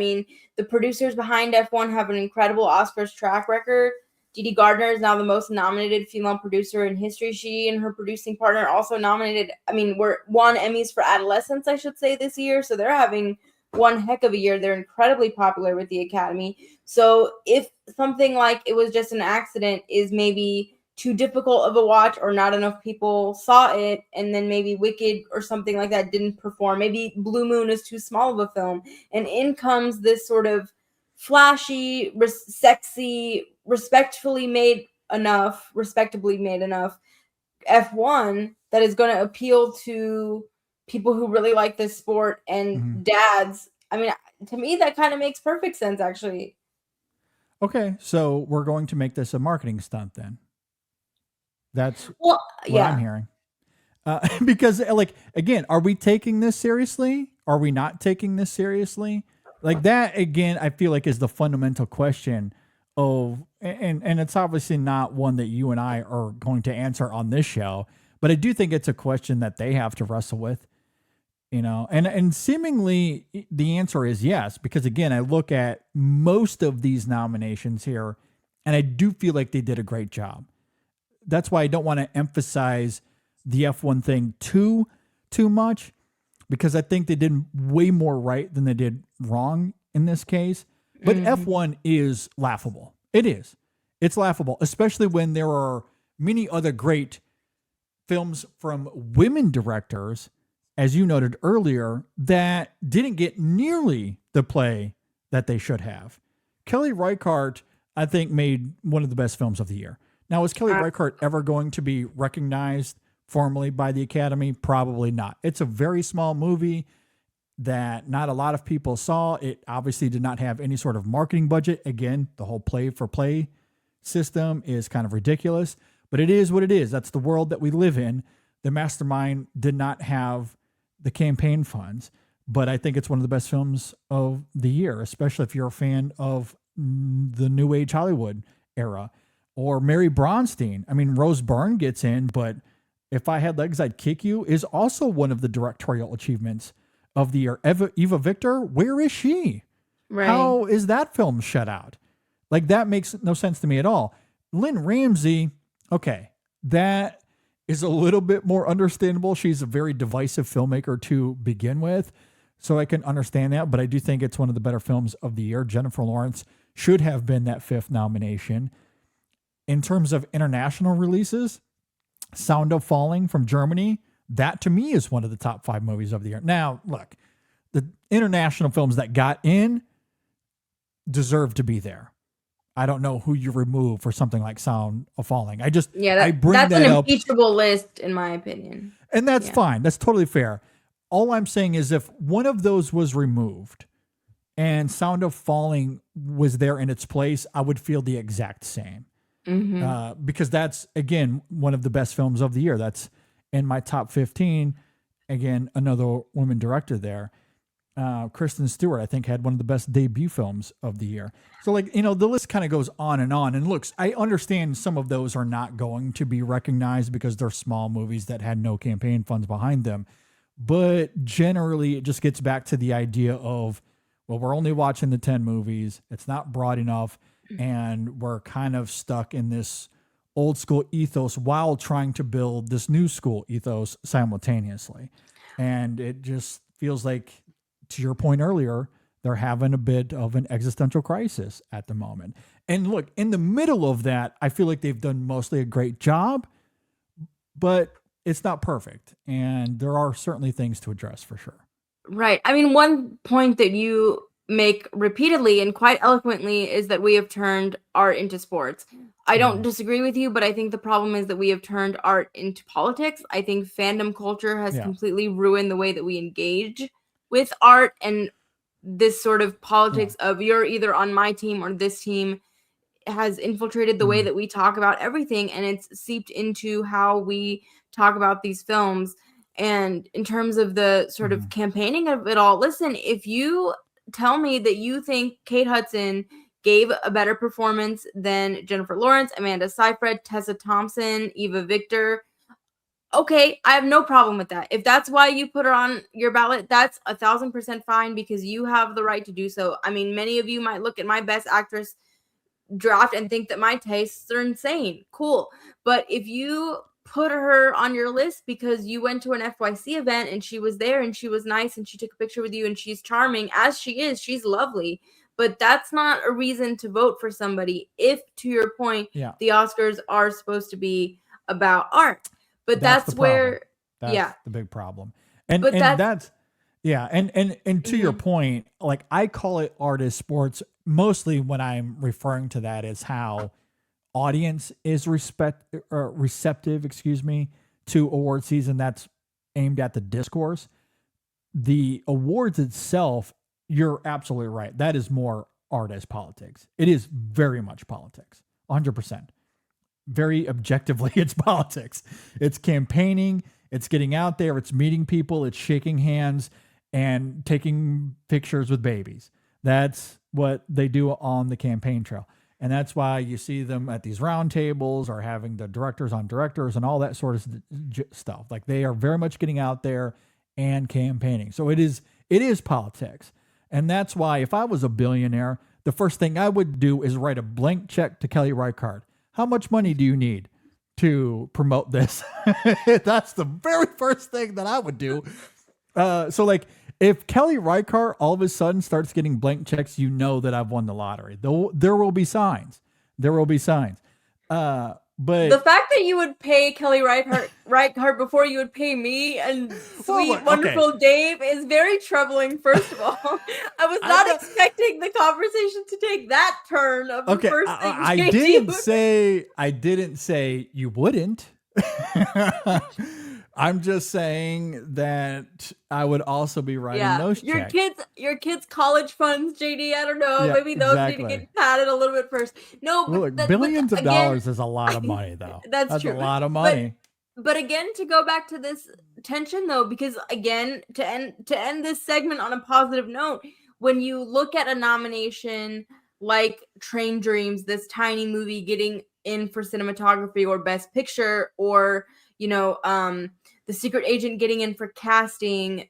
mean, the producers behind F1 have an incredible Oscars track record. Didi Gardner is now the most nominated female producer in history. She and her producing partner also nominated, won Emmys for Adolescence, I should say, this year. So they're having one heck of a year. They're incredibly popular with the Academy. So if something like It Was Just an Accident is maybe too difficult of a watch or not enough people saw it, and then maybe Wicked or something like that didn't perform, maybe Blue Moon is too small of a film, and in comes this sort of flashy, sexy, respectably made enough F1 that is going to appeal to people who really like this sport and dads. I mean, to me, that kind of makes perfect sense, actually. Okay, so we're going to make this a marketing stunt then. That's what I'm hearing. Because, like, again, are we taking this seriously? Are we not taking this seriously? Like, that, again, I feel like is the fundamental question of, and it's obviously not one that you and I are going to answer on this show, but I do think it's a question that they have to wrestle with, and seemingly the answer is yes, because, again, I look at most of these nominations here, and I do feel like they did a great job. That's why I don't want to emphasize the F1 thing too much, because I think they did way more right than they did wrong in this case. But F1 is laughable. It is. It's laughable, especially when there are many other great films from women directors, as you noted earlier, that didn't get nearly the play that they should have. Kelly Reichardt, I think, made one of the best films of the year. Now, is Kelly Reichardt ever going to be recognized formally by the Academy? Probably not. It's a very small movie that not a lot of people saw. It obviously did not have any sort of marketing budget. Again, the whole play-for-play system is kind of ridiculous, but it is what it is. That's the world that we live in. The Mastermind did not have the campaign funds, but I think it's one of the best films of the year, especially if you're a fan of the New Age Hollywood era. Or Mary Bronstein. I mean, Rose Byrne gets in, but If I Had Legs, I'd Kick You is also one of the directorial achievements of the year. Eva Victor, where is she? Right. How is that film shut out? Like, that makes no sense to me at all. Lynn Ramsey, okay, that is a little bit more understandable. She's a very divisive filmmaker to begin with, so I can understand that, but I do think it's one of the better films of the year. Jennifer Lawrence should have been that 5th nomination. In terms of international releases, Sound of Falling from Germany, that to me is one of the top 5 movies of the year. Now, look, the international films that got in deserve to be there. I don't know who you remove for something like Sound of Falling. I bring that's that an up, impeachable list, in my opinion. And that's fine. That's totally fair. All I'm saying is if one of those was removed and Sound of Falling was there in its place, I would feel the exact same. Because that's, again, one of the best films of the year. That's in my top 15. Again, another woman director there. Kristen Stewart, I think, had one of the best debut films of the year. So, like, the list kind of goes on. And looks, I understand some of those are not going to be recognized because they're small movies that had no campaign funds behind them. But generally, it just gets back to the idea of, well, we're only watching the 10 movies. It's not broad enough. And we're kind of stuck in this old school ethos while trying to build this new school ethos simultaneously. And it just feels like, to your point earlier, they're having a bit of an existential crisis at the moment. And look, in the middle of that, I feel like they've done mostly a great job, but it's not perfect. And there are certainly things to address for sure. Right. I mean, one point that you make repeatedly and quite eloquently is that we have turned art into sports. I don't disagree with you, but I think the problem is that we have turned art into politics. I think fandom culture has completely ruined the way that we engage with art, and this sort of politics of you're either on my team or this team has infiltrated the way that we talk about everything, and it's seeped into how we talk about these films. And in terms of the sort of campaigning of it all, listen, if you tell me that you think Kate Hudson gave a better performance than Jennifer Lawrence, Amanda Seyfried, Tessa Thompson, Eva Victor, Okay, I have no problem with that. If that's why you put her on your ballot, that's 1,000% fine, because you have the right to do so. I mean, many of you might look at my best actress draft and think that my tastes are insane. Cool. But if you put her on your list because you went to an FYC event and she was there and she was nice and she took a picture with you and she's charming, as she is, she's lovely. But that's not a reason to vote for somebody if, to your point, the Oscars are supposed to be about art. But that's where that's the big problem. And that's and to your point, like, I call it artist sports mostly when I'm referring to that as how audience is receptive, to award season that's aimed at the discourse. The awards itself, you're absolutely right. That is more art as politics. It is very much politics, 100%. Very objectively, it's politics. It's campaigning, it's getting out there, it's meeting people, it's shaking hands and taking pictures with babies. That's what they do on the campaign trail. And that's why you see them at these round tables or having the directors on directors and all that sort of stuff. Like, they are very much getting out there and campaigning. So it is politics. And that's why if I was a billionaire, the first thing I would do is write a blank check to Kelly Reichardt. How much money do you need to promote this? That's the very first thing that I would do. So, like, if Kelly Reichardt all of a sudden starts getting blank checks, you know that I've won the lottery. There will be signs. There will be signs. But the fact that you would pay Kelly Reichardt before you would pay me and wonderful Dave is very troubling. First of all, I was not expecting the conversation to take that turn. Of the first thing I didn't say you wouldn't. I'm just saying that I would also be writing those checks. Your kids' college funds, JD. I don't know. Maybe those need to get padded a little bit first. No, but look, billions of dollars is a lot of money, though. That's true. A lot of money. But again, to go back to this tension, though, because again, to end this segment on a positive note, when you look at a nomination like Train Dreams, this tiny movie getting in for cinematography or Best Picture, or The Secret Agent getting in for casting,